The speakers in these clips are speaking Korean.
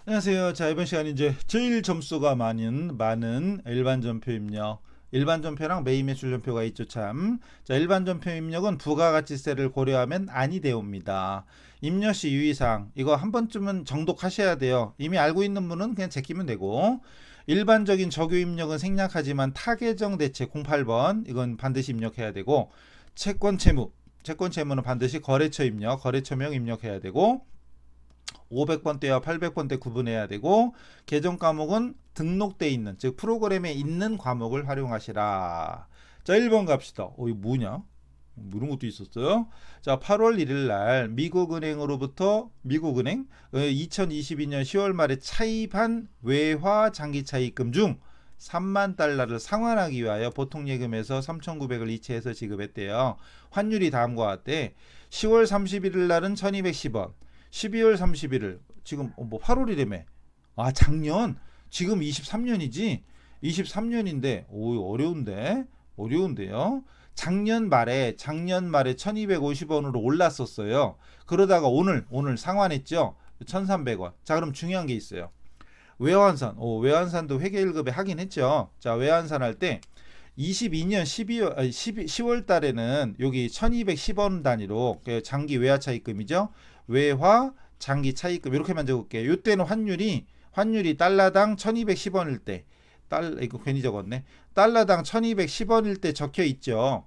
안녕하세요. 자, 이번 시간 이제 제일 점수가 많은 일반 전표 입력. 일반 전표랑 매입 매출 전표가 있죠, 참. 자, 일반 전표 입력은 부가가치세를 고려하면 아니 되옵니다. 입력 시 유의사항. 이거 한 번쯤은 정독하셔야 돼요. 이미 알고 있는 분은 그냥 제끼면 되고. 일반적인 적유 입력은 생략하지만 타계정 대체 08번. 이건 반드시 입력해야 되고. 채권 채무. 채권 채무는 반드시 거래처 입력, 거래처명 입력해야 되고. 500번대와 800번대 구분해야 되고, 계정 과목은 등록돼 있는, 즉 프로그램에 있는 과목을 활용하시라. 자, 1번 갑시다. 이거 뭐냐? 이런 것도 있었어요. 자, 8월 1일 날 미국은행 2022년 10월 말에 차입한 외화 장기 차입금 중 3만 달러를 상환하기 위하여 보통 예금에서 3,900을 이체해서 지급했대요. 환율이 다음과 같대. 10월 31일 날은 1,210원, 12월 31일, 지금 뭐 8월이라며. 아, 작년. 지금 23년이지. 23년인데 어려운데요. 작년 말에 1250원으로 올랐었어요. 그러다가 오늘 상환했죠. 1300원. 자, 그럼 중요한 게 있어요. 외환산. 외환산도 회계 1급에 하긴 했죠. 자, 외환산 할 때 22년 10월 달에는 여기 1210원 단위로 장기 외화 차입금이죠. 외화 장기 차입금 이렇게만 적을게요. 이때는 환율이 달러당 1210원일 때, 이거 괜히 적었네. 달러당 1210원일 때 적혀 있죠.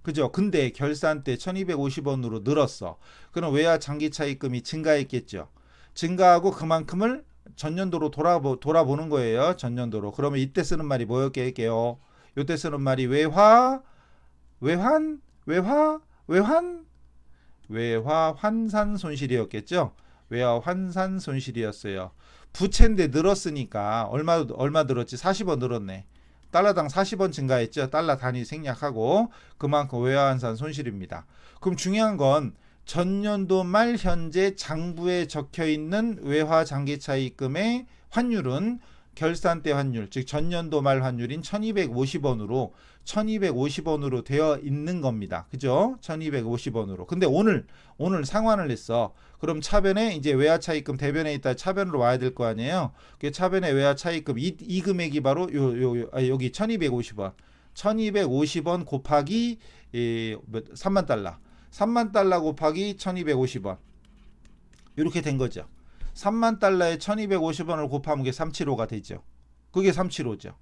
그죠? 근데 결산 때 1250원으로 늘었어. 그럼 외화 장기 차입금이 증가했겠죠. 증가하고 그만큼을 전년도로 돌아보는 거예요. 전년도로. 그러면 이때 쓰는 말이 뭐였게요? 이때 쓰는 말이 외환, 외화, 외환, 외화 환산 손실이었겠죠. 외화 환산 손실이었어요. 부채인데 늘었으니까 얼마 늘었지? 40원 늘었네. 달러당 40원 증가했죠. 달러 단위 생략하고 그만큼 외화 환산 손실입니다. 그럼 중요한 건 전년도 말 현재 장부에 적혀 있는 외화 장기 차입금의 환율은 결산 때 환율, 즉 전년도 말 환율인 1250원으로 되어 있는 겁니다. 그죠? 1250원으로. 근데 오늘 상환을 했어. 그럼 차변에 이제 외화 차입금 대변에 있다 차변으로 와야 될 거 아니에요. 그 차변에 외화 차입금 이 금액이 바로 여기 1250원. 1250원 곱하기 3만 달러. 3만 달러 곱하기 1250원. 이렇게 된 거죠. 3만 달러에 1250원을 곱하면 그게 375가 되죠. 그게 375죠.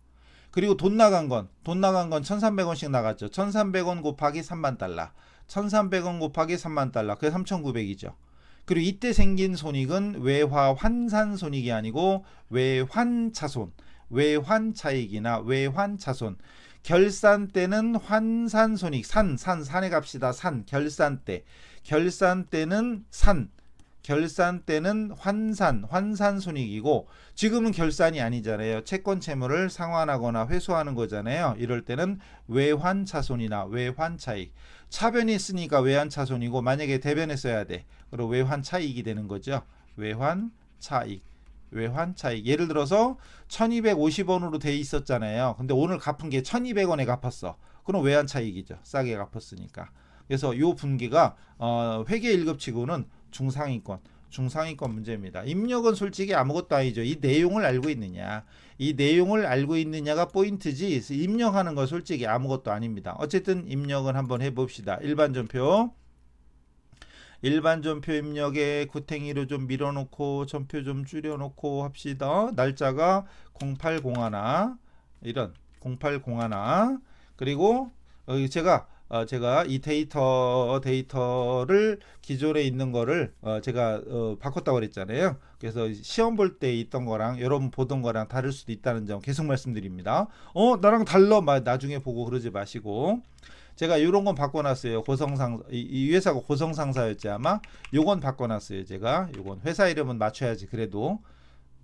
그리고 돈 나간 건 1300원씩 나갔죠. 1300원 곱하기 3만 달러. 1300원 곱하기 3만 달러. 그게 3900이죠. 그리고 이때 생긴 손익은 외화 환산 손익이 아니고 외환차손, 외환차익이나 외환차손. 결산 때는 환산 손익, 산에 갑시다. 결산 때는 결산 때는 환산 손익이고, 지금은 결산이 아니잖아요. 채권 채무를 상환하거나 회수하는 거잖아요. 이럴 때는 외환차손이나 외환차익. 차변이 있으니까 외환차손이고, 만약에 대변에 써야 돼. 그리고 외환차익이 되는 거죠. 외환차익. 예를 들어서 1250원으로 돼 있었잖아요. 근데 오늘 갚은 게 1200원에 갚았어. 그럼 외환차익이죠. 싸게 갚았으니까. 그래서 이 분기가 회계 1급치고는 중상위권 문제입니다. 입력은 솔직히 아무것도 아니죠. 이 내용을 알고 있느냐가 포인트지, 입력하는 건 솔직히 아무것도 아닙니다. 어쨌든 입력은 한번 해봅시다. 일반 전표 입력에 구탱이로 좀 밀어놓고 전표 좀 줄여놓고 합시다. 날짜가 0801, 이런 0801. 그리고 제가 이 데이터를 기존에 있는 거를 제가 바꿨다고 그랬잖아요. 그래서 시험 볼 때 있던 거랑 여러분 보던 거랑 다를 수도 있다는 점 계속 말씀드립니다. 나랑 달라 나중에 보고 그러지 마시고. 제가 이런 건 바꿔놨어요. 이 회사가 고성상사였지 아마. 요건 바꿔놨어요. 제가 요건 회사 이름은 맞춰야지. 그래도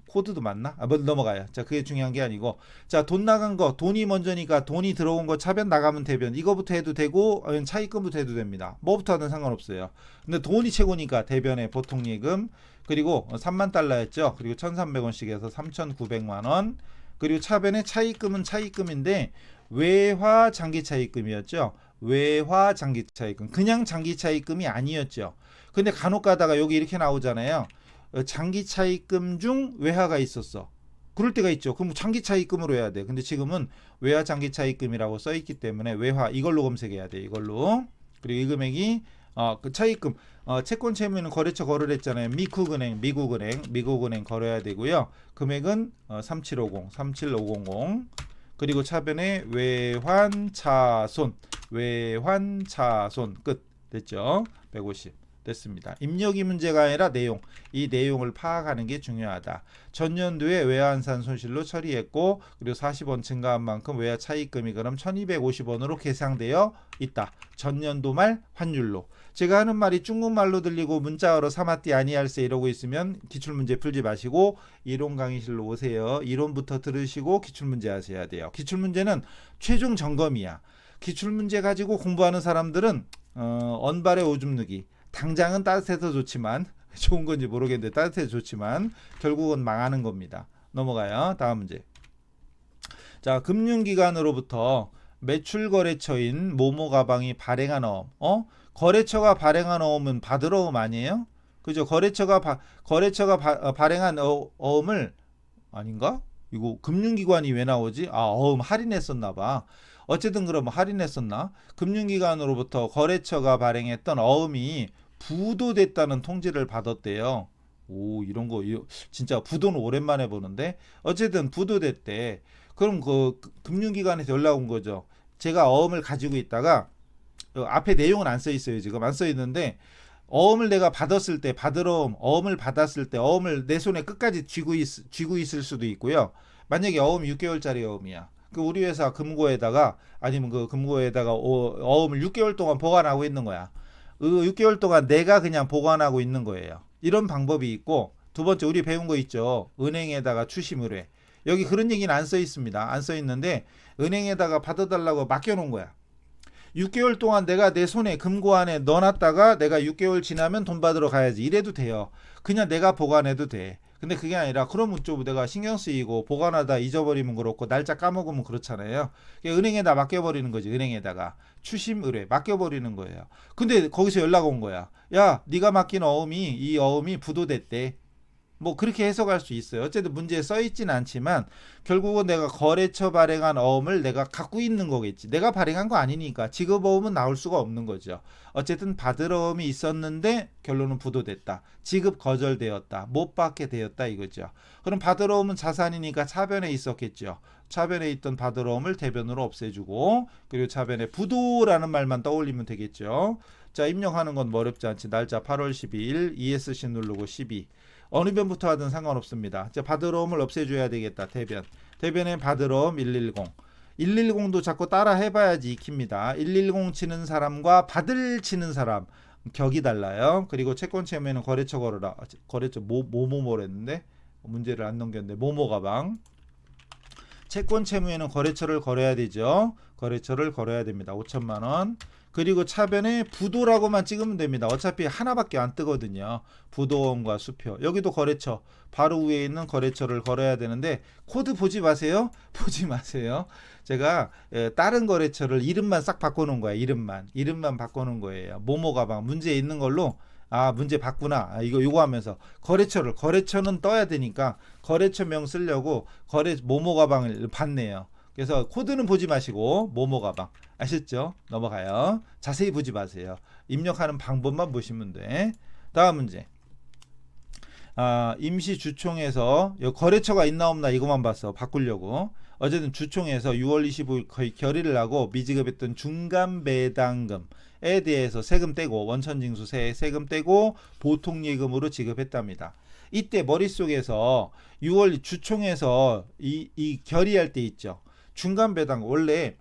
코드도 맞나? 뭐 넘어가요. 자, 그게 중요한 게 아니고, 자, 돈 나간 거, 돈이 먼저니까 돈이 들어온 거 차변 나가면 대변, 이거부터 해도 되고 차입금부터 해도 됩니다. 뭐부터 하든 상관없어요. 근데 돈이 최고니까 대변에 보통 예금, 그리고 3만 달러였죠. 그리고 1,300원씩 해서 3,900만 원. 그리고 차변에 차입금은 차입금인데 외화 장기 차입금이었죠. 외화 장기 차입금. 그냥 장기 차입금이 아니었죠. 근데 간혹 가다가 여기 이렇게 나오잖아요. 장기 차입금 중 외화가 있었어. 그럴 때가 있죠. 그럼 장기 차입금으로 해야 돼. 근데 지금은 외화 장기 차입금이라고 써 있기 때문에 외화 이걸로 검색해야 돼. 이걸로. 그리고 이 금액이 그 차입금 채권 채무는 거래처 거래를 했잖아요. 미국은행 걸어야 되고요. 금액은 37500 그리고 차변에 외환차손 끝 됐죠. 150 됐습니다. 입력이 문제가 아니라 내용, 이 내용을 파악하는 게 중요하다. 전년도에 외환산 손실로 처리했고 그리고 40원 증가한 만큼 외화 차입금이 그럼 1250원으로 계상되어 있다. 전년도 말 환율로. 제가 하는 말이 중국말로 들리고 문자어로 사마띠 아니할세 이러고 있으면 기출문제 풀지 마시고 이론 강의실로 오세요. 이론부터 들으시고 기출문제 하셔야 돼요. 기출문제는 최종 점검이야. 기출문제 가지고 공부하는 사람들은 언발의 오줌 누기. 당장은 따뜻해서 좋지만 좋은 건지 모르겠는데 따뜻해서 좋지만 결국은 망하는 겁니다. 넘어가요. 다음 문제. 자, 금융기관으로부터 매출거래처인 모모 가방이 발행한 어음. 거래처가 발행한 어음은 받으러 어음 아니에요? 그죠? 거래처가 발행한 어음을 아닌가? 이거 금융기관이 왜 나오지? 어음 할인했었나 봐. 어쨌든 그럼 할인했었나? 금융기관으로부터 거래처가 발행했던 어음이 부도됐다는 통지를 받았대요. 오, 이런 거 진짜 부도는 오랜만에 보는데 어쨌든 부도됐대. 그럼 그 금융기관에서 연락 온 거죠. 제가 어음을 가지고 있다가 앞에 내용은 안 써 있어요. 지금 안 써 있는데 어음을 내가 받았을 때 받으러 어음을 받았을 때 어음을 내 손에 끝까지 쥐고 있을 수도 있고요. 만약에 어음이 6개월짜리 어음이야. 그 우리 회사 금고에다가 아니면 그 금고에다가 어음을 6개월 동안 보관하고 있는 거야. 6개월 동안 내가 그냥 보관하고 있는 거예요. 이런 방법이 있고 두 번째 우리 배운 거 있죠. 은행에다가 추심 의뢰. 여기 그런 얘기는 안 써 있습니다. 안 써 있는데 은행에다가 받아달라고 맡겨놓은 거야. 6개월 동안 내가 내 손에 금고 안에 넣어놨다가 내가 6개월 지나면 돈 받으러 가야지. 이래도 돼요. 그냥 내가 보관해도 돼. 근데 그게 아니라 그러면 좀 내가 신경 쓰이고 보관하다 잊어버리면 그렇고 날짜 까먹으면 그렇잖아요. 은행에다 맡겨버리는 거지. 은행에다가 추심 의뢰 맡겨버리는 거예요. 근데 거기서 연락 온 거야. 야, 네가 맡긴 이 어음이 부도됐대. 뭐 그렇게 해석할 수 있어요. 어쨌든 문제에 써 있지는 않지만 결국은 내가 거래처 발행한 어음을 내가 갖고 있는 거겠지. 내가 발행한 거 아니니까 지급 어음은 나올 수가 없는 거죠. 어쨌든 받을 어음이 있었는데 결론은 부도됐다. 지급 거절되었다. 못 받게 되었다 이거죠. 그럼 받을 어음은 자산이니까 차변에 있었겠죠. 차변에 있던 받을 어음을 대변으로 없애주고 그리고 차변에 부도라는 말만 떠올리면 되겠죠. 자, 입력하는 건 뭐 어렵지 않지. 날짜 8월 12일 ESC 누르고 12. 어느 변부터 하든 상관없습니다. 자, 받으러옴을 없애줘야 되겠다. 대변에 받으러옴 110도 자꾸 따라 해봐야지 익힙니다. 110 치는 사람과 받을 치는 사람 격이 달라요. 그리고 채권 채무에는 거래처 걸어라. 거래처 뭐랬는데 문제를 안 넘겼는데 모모 가방. 채권 채무에는 거래처를 걸어야 되죠. 거래처를 걸어야 됩니다. 5천만 원. 그리고 차변에 부도라고만 찍으면 됩니다. 어차피 하나밖에 안 뜨거든요. 부도원과 수표. 여기도 거래처. 바로 위에 있는 거래처를 걸어야 되는데 코드 보지 마세요. 보지 마세요. 제가 다른 거래처를 이름만 싹 바꿔놓은 거예요. 이름만 바꿔놓은 거예요. 모모 가방 문제 있는 걸로 문제 봤구나. 이거 하면서 거래처는 떠야 되니까 거래처명 쓰려고 모모 가방을 봤네요. 그래서 코드는 보지 마시고 모모 가방 아셨죠? 넘어가요. 자세히 보지 마세요. 입력하는 방법만 보시면 돼. 다음 문제. 임시 주총에서 거래처가 있나 없나 이것만 봤어. 바꾸려고. 어쨌든 주총에서 6월 25일 거의 결의를 하고 미지급했던 중간 배당금에 대해서 세금 떼고 원천징수 세금 떼고 보통예금으로 지급했답니다. 이때 머릿속에서 6월 주총에서 이 결의할 때 있죠. 중간 배당 원래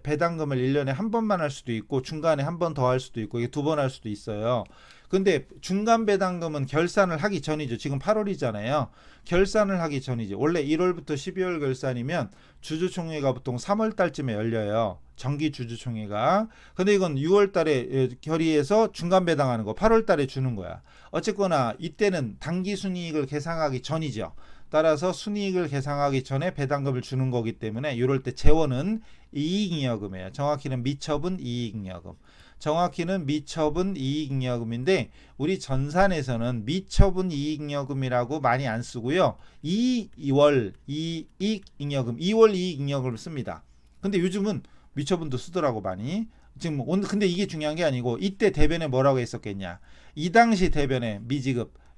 배당금을 1년에 한 번만 할 수도 있고 중간에 한 번 더 할 수도 있고 이게 두 번 할 수도 있어요. 근데 중간 배당금은 결산을 하기 전이죠. 지금 8월이잖아요. 결산을 하기 전이죠. 원래 1월부터 12월 결산이면 주주총회가 보통 3월 달쯤에 열려요. 정기 주주총회가. 근데 이건 6월 달에 결의해서 중간 배당하는 거 8월 달에 주는 거야. 어쨌거나 이때는 당기 순이익을 계상하기 전이죠. 따라서 순이익을 계상하기 전에 배당금을 주는 거기 때문에 이럴 때 재원은 이익잉여금이에요. 정확히는 미처분 이익잉여금. 정확히는 미처분 이익잉여금인데 우리 전산에서는 미처분 이익잉여금이라고 많이 안 쓰고요. 2월 이익잉여금, 2월 이익잉여금을 씁니다. 근데 요즘은 미처분도 쓰더라고 많이. 지금 근데 이게 중요한 게 아니고 이때 대변에 뭐라고 했었겠냐. 이 당시 대변에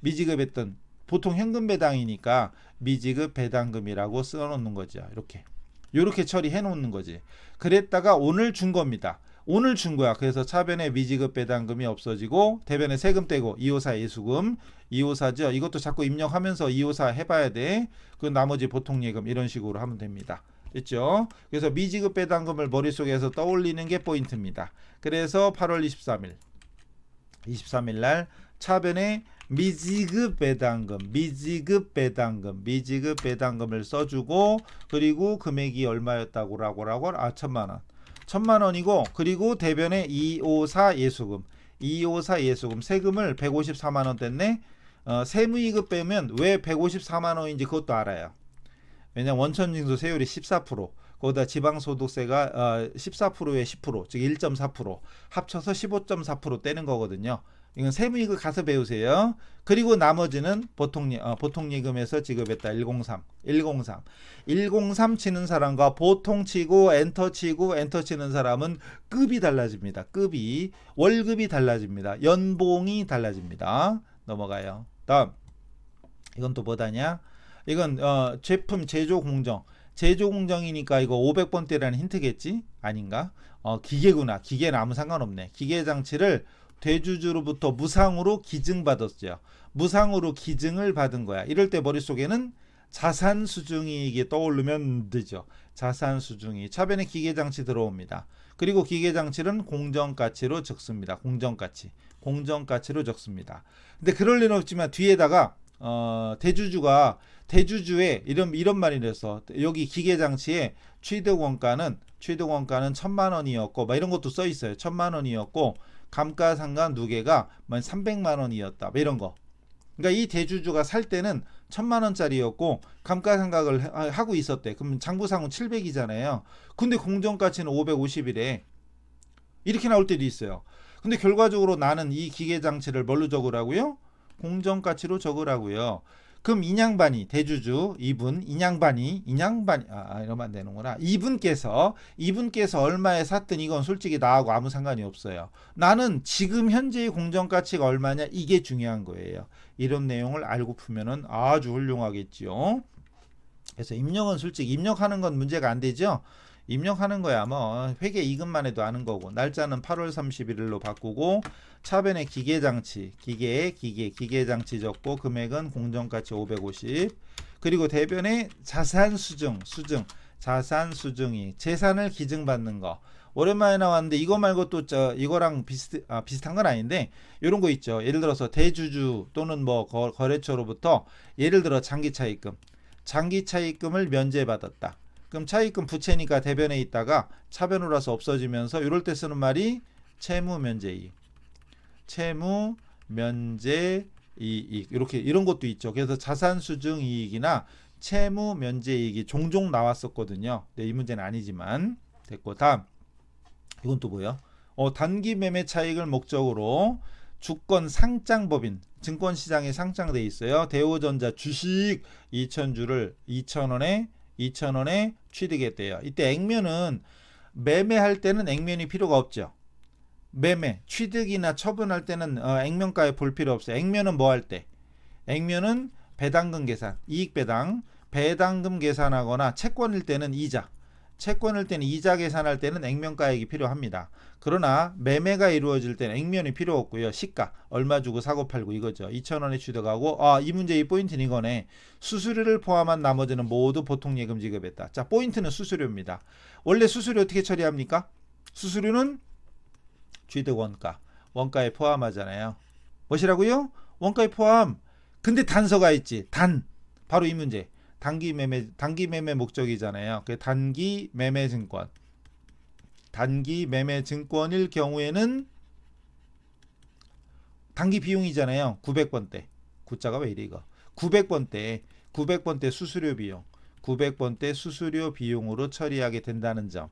미지급했던 보통 현금 배당이니까 미지급 배당금이라고 써놓는 거죠. 이렇게 처리해 놓는 거지. 그랬다가 오늘 준 겁니다. 오늘 준 거야. 그래서 차변에 미지급 배당금이 없어지고 대변에 세금 떼고 254 예수금 254죠. 이것도 자꾸 입력하면서 254 해봐야 돼. 그 나머지 보통 예금 이런 식으로 하면 됩니다. 됐죠? 그래서 미지급 배당금을 머릿속에서 떠올리는 게 포인트입니다. 그래서 8월 23일 날 차변에 미지급 배당금을 써주고 그리고 금액이 얼마였다고 라고 1,000만 원이고 그리고 대변에 254 예수금 세금을 154만 원 뗐네. 세무이급 빼면 왜 154만 원인지 그것도 알아요. 왜냐면 원천징수 세율이 14%, 거기다 지방소득세가 14%에 10%, 즉 1.4% 합쳐서 15.4% 떼는 거거든요. 이건 세무이급 가서 배우세요. 그리고 나머지는 보통예금에서 지급했다. 103 치는 사람과 보통 치고 엔터 치는 사람은 급이 달라집니다. 월급이 달라집니다. 연봉이 달라집니다. 넘어가요. 다음 이건 또 뭐다냐? 이건 제품 제조 공정이니까 이거 500번대라는 힌트겠지? 아닌가? 기계구나. 기계는 아무 상관없네. 기계 장치를 대주주로부터 무상으로 기증받았죠. 무상으로 기증을 받은 거야. 이럴 때 머릿속에는 자산 수중이익이 떠오르면 되죠. 자산 수중이익. 차변에 기계 장치 들어옵니다. 그리고 기계 장치는 공정가치로 적습니다. 공정가치로 적습니다. 근데 그럴 리는 없지만 뒤에다가 대주주의 이런 말이 돼서 여기 기계 장치에 취득 원가는 1,000만 원이었고 막 이런 것도 써 있어요. 1,000만 원이었고 감가상각 누계가 300만 원이었다. 이런 거. 그러니까 이 대주주가 살 때는 1,000만 원짜리였고 감가상각을 하고 있었대. 그럼 장부상은 700이잖아요. 근데 공정가치는 550이래. 이렇게 나올 때도 있어요. 근데 결과적으로 나는 이 기계장치를 뭘로 적으라고요? 공정가치로 적으라고요. 그럼 인양반이 대주주 이러면 안 되는구나. 이분께서 얼마에 샀든 이건 솔직히 나하고 아무 상관이 없어요. 나는 지금 현재의 공정가치가 얼마냐 이게 중요한 거예요. 이런 내용을 알고 풀면은 아주 훌륭하겠죠. 그래서 입력은 솔직히 입력하는 건 문제가 안 되죠. 입력하는 거야 뭐 회계 이금만 해도 아는 거고 날짜는 8월 31일로 바꾸고 차변에 기계장치 적고 금액은 공정가치 550 그리고 대변에 자산 수중이 재산을 기증받는 거 오랜만에 나왔는데 이거 말고 또 이거랑 비슷한 건 아닌데 이런 거 있죠. 예를 들어서 대주주 또는 뭐 거래처로부터 예를 들어 장기 차익금을 면제받았다. 그럼 차익금 부채니까 대변에 있다가 차변으로 와서 없어지면서 이럴 때 쓰는 말이 채무면제이익 이렇게 이런 것도 있죠. 그래서 자산수중이익이나 채무면제이익이 종종 나왔었거든요. 네, 이 문제는 아니지만 됐고 다음 이건 또 뭐예요? 단기 매매 차익을 목적으로 주권 상장법인 증권시장에 상장돼 있어요. 대우전자 주식 2,000주를 2,000원에 취득했대요. 이때 액면은 매매할 때는 액면이 필요가 없죠. 취득이나 처분할 때는 액면가에 볼 필요 없어요. 액면은 뭐 할 때? 액면은 배당금 계산, 배당금 계산하거나 채권일 때는 이자 계산할 때는 액면가액이 필요합니다. 그러나 매매가 이루어질 때는 액면이 필요 없고요. 시가 얼마 주고 사고 팔고 이거죠. 2,000원에 취득하고 이 문제의 포인트는 이거네. 수수료를 포함한 나머지는 모두 보통 예금 지급했다. 자, 포인트는 수수료입니다. 원래 수수료 어떻게 처리합니까? 수수료는 취득 원가에 포함하잖아요. 뭐시라고요? 원가에 포함. 근데 단서가 있지. 바로 이 문제. 단기 매매 목적이잖아요. 그 단기 매매 증권일 경우에는 단기 비용이잖아요. 900번대. 구자가 왜 이래 이거. 900번대 수수료 비용. 900번대 수수료 비용으로 처리하게 된다는 점.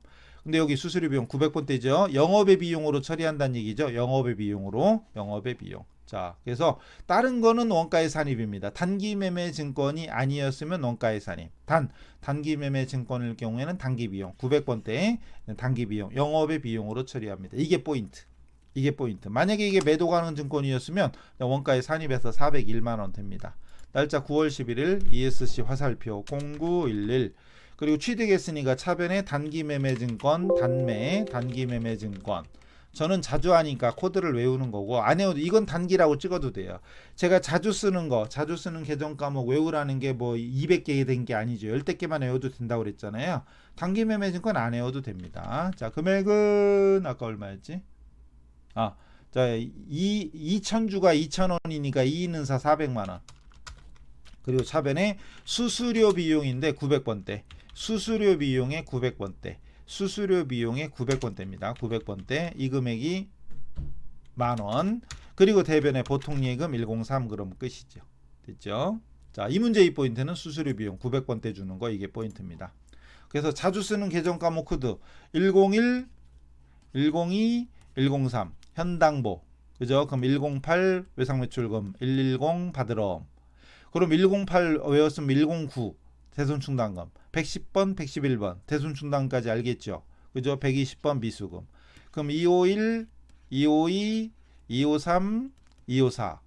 근데 여기 수수료 비용 900번대죠. 영업의 비용으로 처리한다는 얘기죠. 영업의 비용으로. 영업의 비용. 자, 그래서 다른 거는 원가의 산입입니다. 단기 매매 증권이 아니었으면 원가의 산입. 단기 매매 증권일 경우에는 단기 비용 900번대 단기 비용 영업의 비용으로 처리합니다. 이게 포인트. 이게 포인트. 만약에 이게 매도 가능 증권이었으면 원가의 산입에서 401만 원 됩니다. 날짜 9월 11일 ESC 화살표 0911 그리고 취득했으니까 차변에 단기 매매 증권 단매 단기 매매 증권 저는 자주 하니까 코드를 외우는 거고 안 외워도 이건 단기라고 찍어도 돼요. 제가 자주 쓰는 거 자주 쓰는 계정 과목 외우라는 게 뭐 200개 된 게 아니죠. 10개만 외워도 된다고 그랬잖아요. 단기 매매 증권 안 외워도 됩니다. 자, 금액은 아까 얼마였지? 자, 2000주가 2000원이니까 2 있는 사 400만 원. 그리고 차변에 수수료 비용인데 900번대. 수수료 비용에 900번대. 수수료 비용에 900번대입니다. 900번대. 이 금액이 만원. 그리고 대변에 보통 예금 103 그럼 끝이죠. 됐죠? 자, 이 문제의 포인트는 수수료 비용 900번대 주는 거 이게 포인트입니다. 그래서 자주 쓰는 계정 과목 코드 101, 102, 103 현당보. 그죠? 그럼 108 외상매출금 110 받으러. 그럼 108 외웠으면 109 대손충당금 110번 111번 대손충당까지 알겠죠. 그죠? 120번 미수금. 그럼 251 252 253 254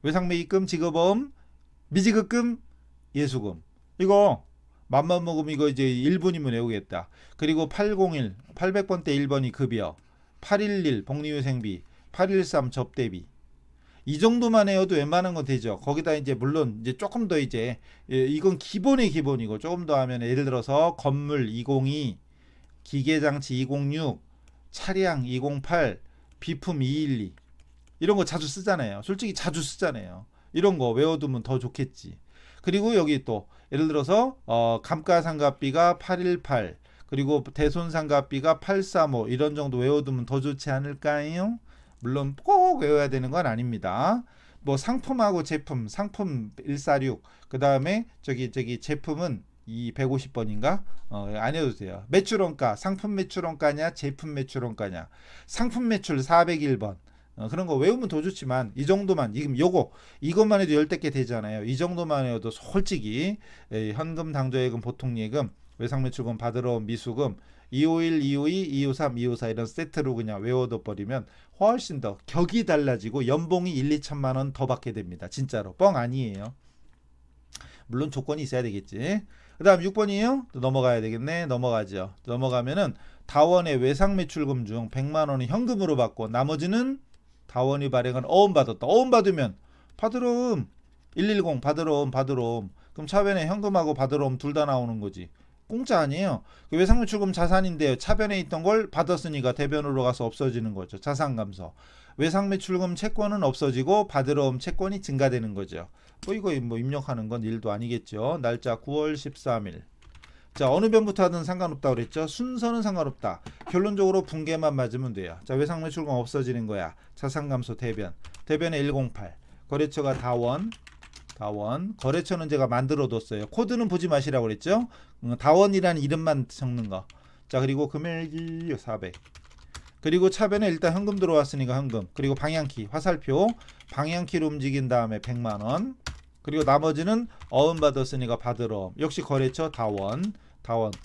외상매입금 지급보험 미지급금 예수금. 이거 맘만 먹으면 이거 이제 1분이면 외우겠다. 그리고 801 800번대 1번이 급여 811 복리후생비 813 접대비 이 정도만 해도 웬만한 건 되죠. 거기다 이제 물론 이제 조금 더 이제 이건 기본의 기본이고 조금 더 하면 예를 들어서 건물 202, 기계장치 206, 차량 208, 비품 212 이런 거 자주 쓰잖아요. 솔직히 자주 쓰잖아요. 이런 거 외워두면 더 좋겠지. 그리고 여기 또 예를 들어서 감가상각비가 818 그리고 대손상각비가 835 이런 정도 외워두면 더 좋지 않을까요? 물론 꼭 외워야 되는 건 아닙니다. 뭐 상품하고 제품, 상품 146, 그 다음에 저기 제품은 이 150번인가? 안 해도 돼요. 매출원가, 상품 매출원가냐, 제품 매출원가냐, 상품 매출 401번. 그런 거 외우면 더 좋지만 이 정도만 지금 이것만 해도 10개 되잖아요. 이 정도만 해도 솔직히 현금 당조예금 보통예금 외상매출금 받으러 온 미수금 251, 252, 253, 254 이런 세트로 그냥 외워둬 버리면 훨씬 더 격이 달라지고 연봉이 1, 2천만 원 더 받게 됩니다. 진짜로 뻥 아니에요. 물론 조건이 있어야 되겠지. 그 다음 6번이에요. 또 넘어가야 되겠네. 넘어가죠. 넘어가면은 다원의 외상매출금 중 100만 원은 현금으로 받고 나머지는 다원이 발행한 어음 받았다. 어음 받으면 받으러옴 110 받으러옴 그럼 차변에 현금하고 받으러옴 둘 다 나오는 거지. 공짜 아니에요. 외상매출금 자산인데요. 차변에 있던 걸 받았으니까 대변으로 가서 없어지는 거죠. 자산감소. 외상매출금 채권은 없어지고 받으러옴 채권이 증가되는 거죠. 이거 입력하는 건 일도 아니겠죠. 날짜 9월 13일. 자, 어느 변부터 하든 상관없다 그랬죠. 순서는 상관없다. 결론적으로 붕괴만 맞으면 돼요. 자, 외상매출금 없어지는 거야. 자산감소 대변. 대변에 108. 거래처가 다원. 거래처는 제가 만들어 뒀어요. 코드는 보지 마시라고 그랬죠. 다원이라는 이름만 적는 거. 자, 그리고 금액이 400. 그리고 차변에 일단 현금 들어왔으니까 현금. 그리고 방향키 화살표 방향키로 움직인 다음에 100만 원. 그리고 나머지는 어음 받았으니까 받으러. 역시 거래처 다원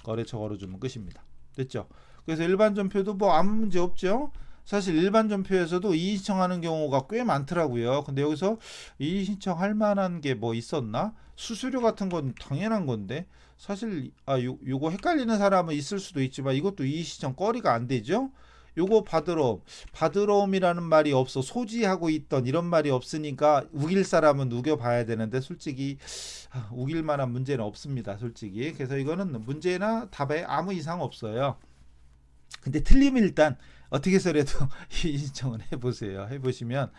거래처 걸어주면 끝입니다. 됐죠? 그래서 일반 전표도 뭐 아무 문제 없죠. 사실 일반 전표에서도 이의 신청하는 경우가 꽤 많더라고요. 근데 여기서 이의 신청할 만한 게 뭐 있었나? 수수료 같은 건 당연한 건데 사실 요거 헷갈리는 사람은 있을 수도 있지만 이것도 이의 신청 거리가 안 되죠. 요거 받으러옴이라는 말이 없어. 소지하고 있던 이런 말이 없으니까 우길 사람은 우겨봐야 되는데 솔직히 우길 만한 문제는 없습니다. 솔직히. 그래서 이거는 문제나 답에 아무 이상 없어요. 근데 틀리면 일단 어떻게 해서라도 이 신청을 해보세요. 해보시면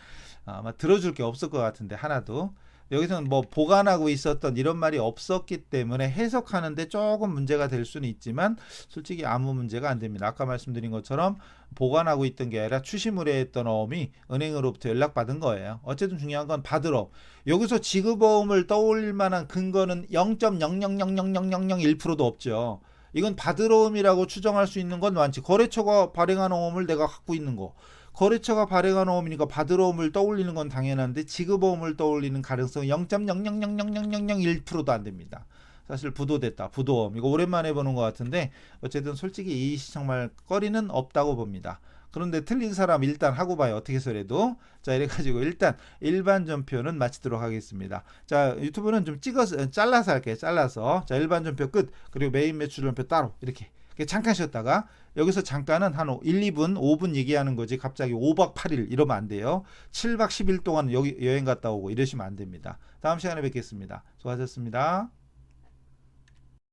아마 들어줄 게 없을 것 같은데 하나도. 여기서는 뭐 보관하고 있었던 이런 말이 없었기 때문에 해석하는데 조금 문제가 될 수는 있지만 솔직히 아무 문제가 안 됩니다. 아까 말씀드린 것처럼 보관하고 있던 게 아니라 추심을 했던 어음이 은행으로부터 연락받은 거예요. 어쨌든 중요한 건 받으러. 여기서 지급어음을 떠올릴 만한 근거는 0.0000001%도 없죠. 이건 받으러 옴이라고 추정할 수 있는 건 많지. 거래처가 발행한 옴을 내가 갖고 있는 거. 거래처가 발행한 옴이니까 받으러 옴을 떠올리는 건 당연한데 지급어음을 떠올리는 가능성은 0.0000001%도 안 됩니다. 사실 부도됐다. 부도음. 이거 오랜만에 보는 것 같은데 어쨌든 솔직히 이 정말 거리는 없다고 봅니다. 그런데 틀린 사람 일단 하고 봐요. 어떻게 해서라도. 자, 이래가지고 일단 일반 전표는 마치도록 하겠습니다. 자, 유튜브는 좀 찍어서 잘라서 할게요. 잘라서. 자, 일반 전표 끝. 그리고 메인 매출 전표 따로 이렇게. 잠깐 쉬었다가 여기서 잠깐은 한 1, 2분, 5분 얘기하는 거지 갑자기 5박 8일 이러면 안 돼요. 7박 10일 동안 여기 여행 갔다 오고 이러시면 안 됩니다. 다음 시간에 뵙겠습니다. 수고하셨습니다.